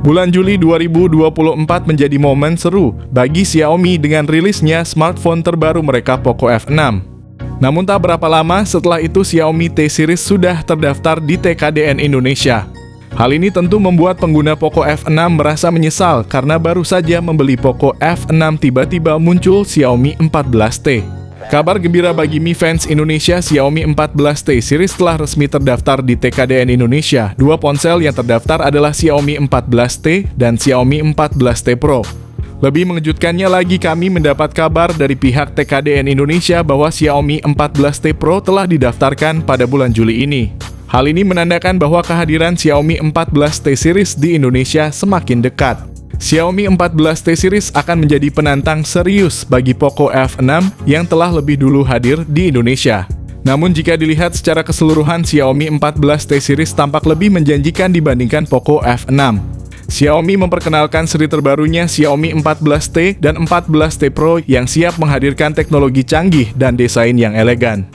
Bulan Juli 2024 menjadi momen seru bagi Xiaomi dengan rilisnya smartphone terbaru mereka Poco F6. Namun tak berapa lama setelah itu Xiaomi T-Series sudah terdaftar di TKDN Indonesia. Hal ini tentu membuat pengguna Poco F6 merasa menyesal karena baru saja membeli Poco F6 tiba-tiba muncul Xiaomi 14T. Kabar gembira bagi Mi fans Indonesia, Xiaomi 14T series telah resmi terdaftar di TKDN Indonesia. Dua ponsel yang terdaftar adalah Xiaomi 14T dan Xiaomi 14T Pro. Lebih mengejutkannya lagi, kami mendapat kabar dari pihak TKDN Indonesia bahwa Xiaomi 14T Pro telah didaftarkan pada bulan Juli ini. Hal ini menandakan bahwa kehadiran Xiaomi 14T series di Indonesia semakin dekat. Xiaomi 14T series akan menjadi penantang serius bagi Poco F6 yang telah lebih dulu hadir di Indonesia. Namun jika dilihat secara keseluruhan, Xiaomi 14T series tampak lebih menjanjikan dibandingkan Poco F6. Xiaomi memperkenalkan seri terbarunya Xiaomi 14T dan 14T Pro yang siap menghadirkan teknologi canggih dan desain yang elegan.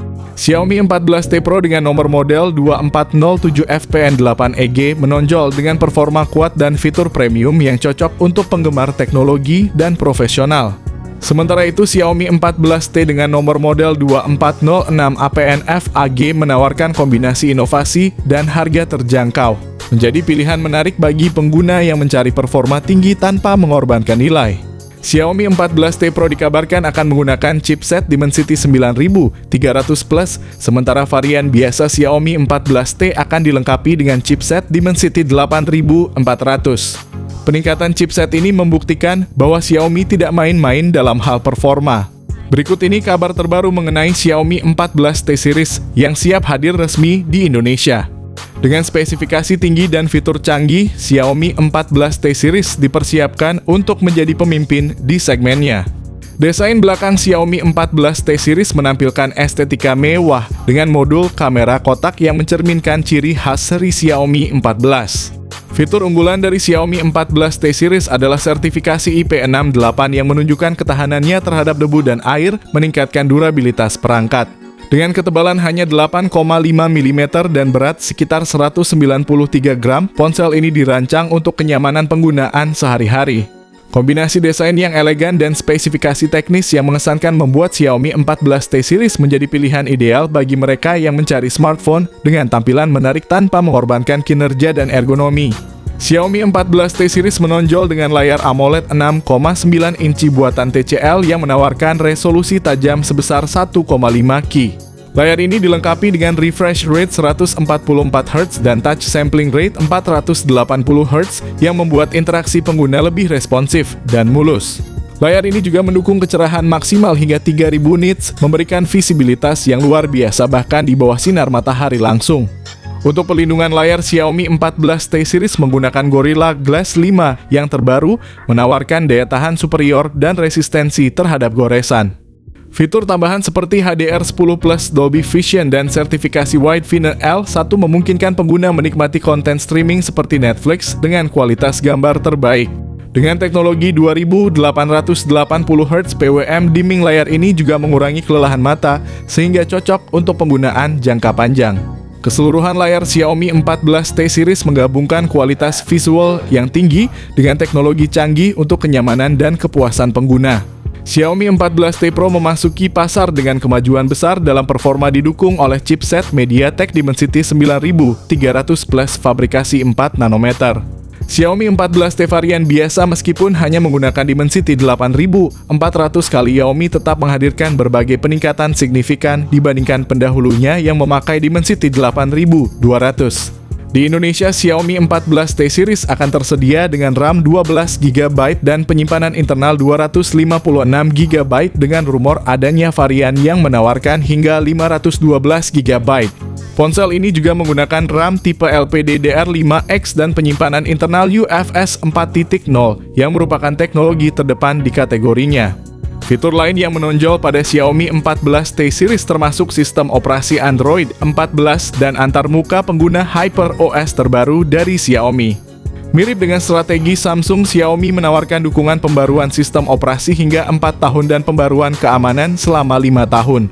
Xiaomi 14T Pro dengan nomor model 2407FPN8EG menonjol dengan performa kuat dan fitur premium yang cocok untuk penggemar teknologi dan profesional. Sementara itu, Xiaomi 14T dengan nomor model 2406APN-FAG menawarkan kombinasi inovasi dan harga terjangkau. Menjadi pilihan menarik bagi pengguna yang mencari performa tinggi tanpa mengorbankan nilai. Xiaomi 14T Pro dikabarkan akan menggunakan chipset Dimensity 9300 Plus, sementara varian biasa Xiaomi 14T akan dilengkapi dengan chipset Dimensity 8400. Peningkatan chipset ini membuktikan bahwa Xiaomi tidak main-main dalam hal performa. Berikut ini kabar terbaru mengenai Xiaomi 14T series yang siap hadir resmi di Indonesia. Dengan spesifikasi tinggi dan fitur canggih, Xiaomi 14T series dipersiapkan untuk menjadi pemimpin di segmennya. Desain belakang Xiaomi 14T series menampilkan estetika mewah dengan modul kamera kotak yang mencerminkan ciri khas seri Xiaomi 14. Fitur unggulan dari Xiaomi 14T series adalah sertifikasi IP68 yang menunjukkan ketahanannya terhadap debu dan air, meningkatkan durabilitas perangkat. Dengan ketebalan hanya 8,5 mm dan berat sekitar 193 gram, ponsel ini dirancang untuk kenyamanan penggunaan sehari-hari. Kombinasi desain yang elegan dan spesifikasi teknis yang mengesankan membuat Xiaomi 14T series menjadi pilihan ideal bagi mereka yang mencari smartphone dengan tampilan menarik tanpa mengorbankan kinerja dan ergonomi. Xiaomi 14T series menonjol dengan layar AMOLED 6,9 inci buatan TCL yang menawarkan resolusi tajam sebesar 1,5K. Layar ini dilengkapi dengan refresh rate 144Hz dan touch sampling rate 480Hz yang membuat interaksi pengguna lebih responsif dan mulus. Layar ini juga mendukung kecerahan maksimal hingga 3000 nits, memberikan visibilitas yang luar biasa bahkan di bawah sinar matahari langsung. Untuk pelindungan layar, Xiaomi 14T series menggunakan Gorilla Glass 5 yang terbaru, menawarkan daya tahan superior dan resistensi terhadap goresan. Fitur tambahan seperti HDR10 Plus Dolby Vision dan sertifikasi Wide Finder L1 memungkinkan pengguna menikmati konten streaming seperti Netflix dengan kualitas gambar terbaik. Dengan teknologi 2880Hz PWM, dimming layar ini juga mengurangi kelelahan mata sehingga cocok untuk penggunaan jangka panjang. Keseluruhan layar Xiaomi 14T series menggabungkan kualitas visual yang tinggi dengan teknologi canggih untuk kenyamanan dan kepuasan pengguna. Xiaomi 14T Pro memasuki pasar dengan kemajuan besar dalam performa didukung oleh chipset MediaTek Dimensity 9300 Plus fabrikasi 4 nanometer. Xiaomi 14T varian biasa meskipun hanya menggunakan Dimensity 8400 kali Xiaomi tetap menghadirkan berbagai peningkatan signifikan dibandingkan pendahulunya yang memakai Dimensity 8200. Di Indonesia, Xiaomi 14T series akan tersedia dengan RAM 12GB dan penyimpanan internal 256GB dengan rumor adanya varian yang menawarkan hingga 512GB. Ponsel ini juga menggunakan RAM tipe LPDDR5X dan penyimpanan internal UFS 4.0 yang merupakan teknologi terdepan di kategorinya. Fitur lain yang menonjol pada Xiaomi 14T series termasuk sistem operasi Android 14 dan antarmuka pengguna HyperOS terbaru dari Xiaomi. Mirip dengan strategi Samsung, Xiaomi menawarkan dukungan pembaruan sistem operasi hingga 4 tahun dan pembaruan keamanan selama 5 tahun.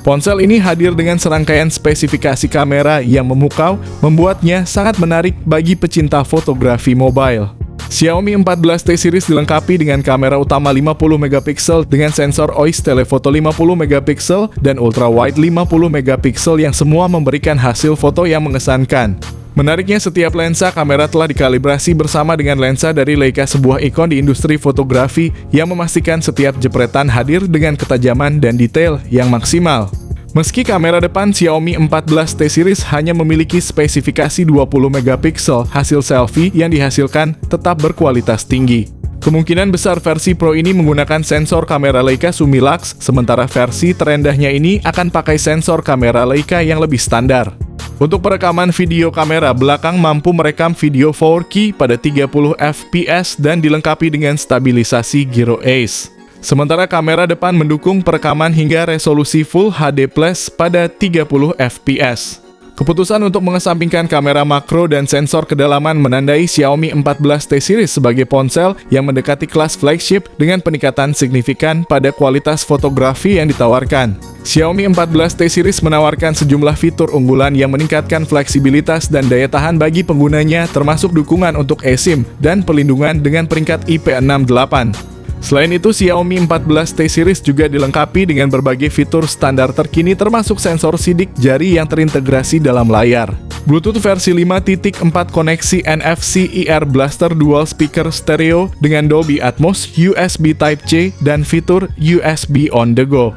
Ponsel ini hadir dengan serangkaian spesifikasi kamera yang memukau, membuatnya sangat menarik bagi pecinta fotografi mobile. Xiaomi 14T series dilengkapi dengan kamera utama 50 megapiksel dengan sensor OIS telefoto 50 megapiksel dan ultra wide 50 megapiksel yang semua memberikan hasil foto yang mengesankan. Menariknya, setiap lensa kamera telah dikalibrasi bersama dengan lensa dari Leica, sebuah ikon di industri fotografi yang memastikan setiap jepretan hadir dengan ketajaman dan detail yang maksimal. Meski kamera depan Xiaomi 14T series hanya memiliki spesifikasi 20 megapiksel, hasil selfie yang dihasilkan tetap berkualitas tinggi. Kemungkinan besar versi Pro ini menggunakan sensor kamera Leica Summilux, sementara versi terendahnya ini akan pakai sensor kamera Leica yang lebih standar. Untuk perekaman video, kamera belakang mampu merekam video 4K pada 30 fps dan dilengkapi dengan stabilisasi gyro Ace. Sementara kamera depan mendukung perekaman hingga resolusi Full HD Plus pada 30 fps. Keputusan untuk mengesampingkan kamera makro dan sensor kedalaman menandai Xiaomi 14T series sebagai ponsel yang mendekati kelas flagship dengan peningkatan signifikan pada kualitas fotografi yang ditawarkan. Xiaomi 14T series menawarkan sejumlah fitur unggulan yang meningkatkan fleksibilitas dan daya tahan bagi penggunanya, termasuk dukungan untuk eSIM dan perlindungan dengan peringkat IP68. Selain itu, Xiaomi 14T series juga dilengkapi dengan berbagai fitur standar terkini, termasuk sensor sidik jari yang terintegrasi dalam layar, Bluetooth versi 5.4, koneksi NFC IR Blaster dual speaker stereo dengan Dolby Atmos, USB Type-C, dan fitur USB on the go.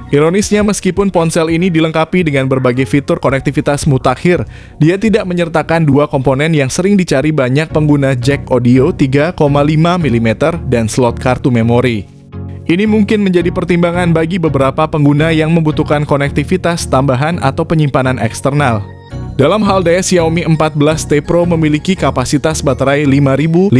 Ironisnya, meskipun ponsel ini dilengkapi dengan berbagai fitur konektivitas mutakhir, dia tidak menyertakan dua komponen yang sering dicari banyak pengguna, jack audio 3,5 mm dan slot kartu memori. Ini mungkin menjadi pertimbangan bagi beberapa pengguna yang membutuhkan konektivitas tambahan atau penyimpanan eksternal. Dalam hal daya, Xiaomi 14T Pro memiliki kapasitas baterai 5500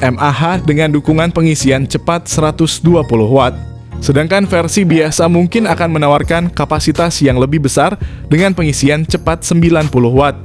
mAh dengan dukungan pengisian cepat 120 Watt. Sedangkan versi biasa mungkin akan menawarkan kapasitas yang lebih besar dengan pengisian cepat 90 Watt.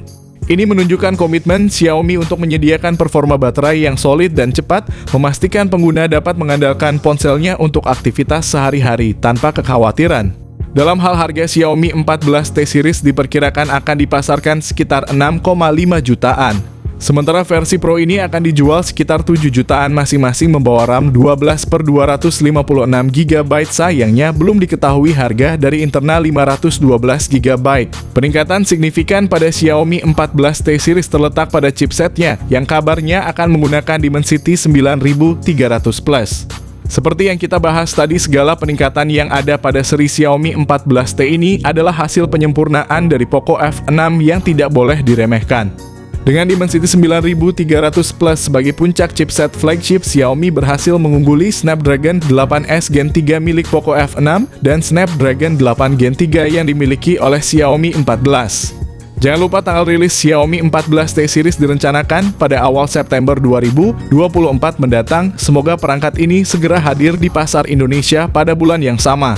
Ini menunjukkan komitmen Xiaomi untuk menyediakan performa baterai yang solid dan cepat, memastikan pengguna dapat mengandalkan ponselnya untuk aktivitas sehari-hari tanpa kekhawatiran. Dalam hal harga, Xiaomi 14T series diperkirakan akan dipasarkan sekitar 6,5 jutaan. Sementara versi Pro ini akan dijual sekitar 7 jutaan masing-masing, membawa RAM 12/256GB. Sayangnya, belum diketahui harga dari internal 512GB. Peningkatan signifikan pada Xiaomi 14T series terletak pada chipsetnya, yang kabarnya akan menggunakan Dimensity 9300+. Seperti yang kita bahas tadi, segala peningkatan yang ada pada seri Xiaomi 14T ini adalah hasil penyempurnaan dari Poco F6 yang tidak boleh diremehkan. Dengan Dimensity 9300+ sebagai puncak chipset flagship, Xiaomi berhasil mengungguli Snapdragon 8S Gen 3 milik Poco F6 dan Snapdragon 8 Gen 3 yang dimiliki oleh Xiaomi 14. Jangan lupa tanggal rilis Xiaomi 14T series direncanakan pada awal September 2024 mendatang. Semoga perangkat ini segera hadir di pasar Indonesia pada bulan yang sama.